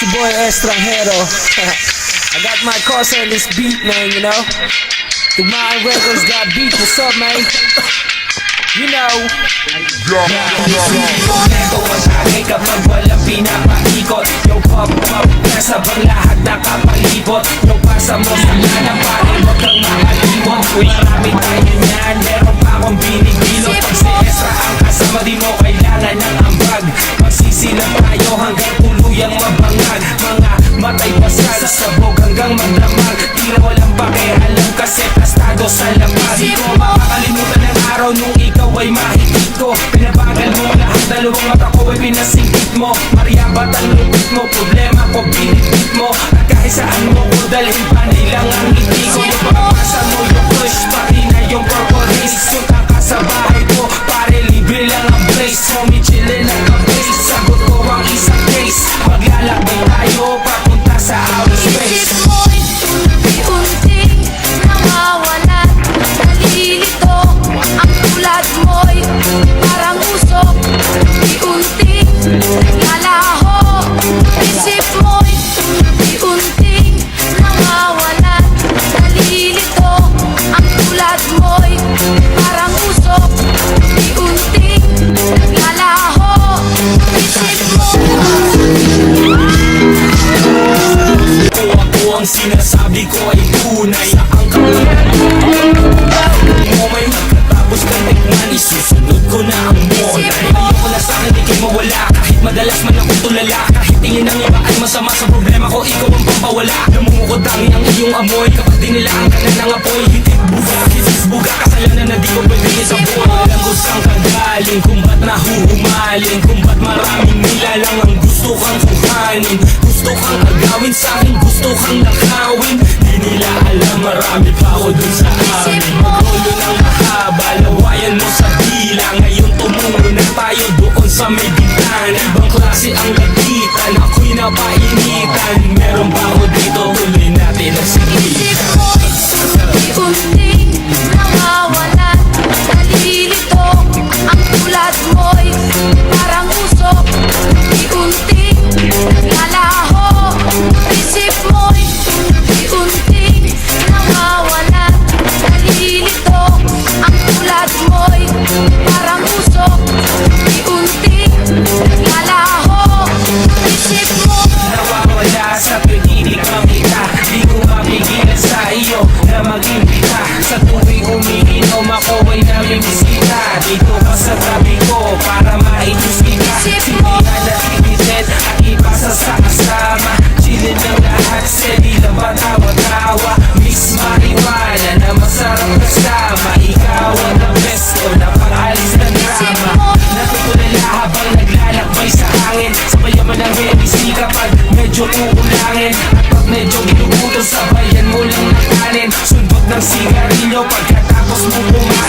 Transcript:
It's your boy Estranjero. I got my cosa in this beat, man, you know. Tugmaan Records got beat, what's up, man? You know. Ito ang tagay kapag walang pinapaikot. Yung pop-pop, nasa bang lahat nakapalibot. Yung pasa mo sa nanang pare, wag kang makalimot. Marami tayo niyan, meron pa akong binibilot. Pag si Estra ang kasama, di mo kailangan ng ambag. Magsisilang tayo hanggang tuluyang mabangag. Mga matay pasal, sabog hanggang magdamag. Tira walang pakialam kasi tastado sa lamag. Di ko makakalimutan ang araw nung ikaw ay mahigit ko. Pinabagal mo lahat, dalawang mata ko ay pinasingkit mo. Mariabat ang lupit mo, problema ko binigit mo. At kahit saan mo ko dalhin, panay lang ang ngiti ko. Yung pagkakasa mo, yung push, pati na yung purple haze. Yung kaka sa bahay ko, pare libre lang ang brace. Homie chillin' at ka-base, sagot ko ang isang case. Maglalakbay tayo, papunta sa outer space. Unti-unting nawawala, nalilito. Ang tulad mo'y parang usok. Unti-unting naglalaho, isip mo'y unti-unting nawawala, nalilito. Ang tulad mo'y parang usok. Unti-unting naglalaho, isip mo'y Ako ang sinasabi ko ay tunay. Sa ang mo may magkatapos kang tignan, isusunod ko na ang monay. Ayoko na sana di kayo mawala, kahit madalas man ako tulala. Kahit tingin ng iba ay masama sa problema ko, ikaw ang pampawala. Namumukod ang iyong amoy, kapag di nila ang kanan ng apoy. Hitik buga, hisis buga, kasalanan na di ko pwede isabuhay. Alam ko saan ka galing, kung ba't nahuhumaling, kung ba't maraming nilalang ang gusto kang kuhanin. Gusto kang agawin sa'kin, gusto kang nakawin. Di nila alam, marami pa ako dun sa amin. Magulo ng mahaba, lawayan mo sa dila. Ngayon tumungo na tayo doon sa may bintana. Ibang klase ang lagitan, ako'y napainitan. Meron pa ako dito, tuloy natin ang sigitan. unti-unting nawawala, nalilito. Ang tulad mo'y parang usok. Unti-unting naglalaho, isip mo'y unti-unting nawawala, nalilito. Ang tulad mo'y parang usok. Unti-unting naglalaho, isip mo'y Nawawala sa pag-ibig ang kita. Di ko mapigilan sa iyo na mag-imbita. Sa tuwing umiinom ako ay namimisita. Dito ka sa tabi ko para maitis kita. Sindihan na tinitin at ipasa sa kasama. Chillin ng lahat, steady lang ba tawa-tawa. Mix marijuana na masarap kasama. Ikaw ang the best ko na pang-alis ng drama. Natutulala habang naglalakbay sa hangin. Sabayan mo ng MC kapag medyo uulangin. At pag medyo ginugutom, sabayan mo lang ng kanin. Sundot ng sigarilyo pagkatapos mo bumain.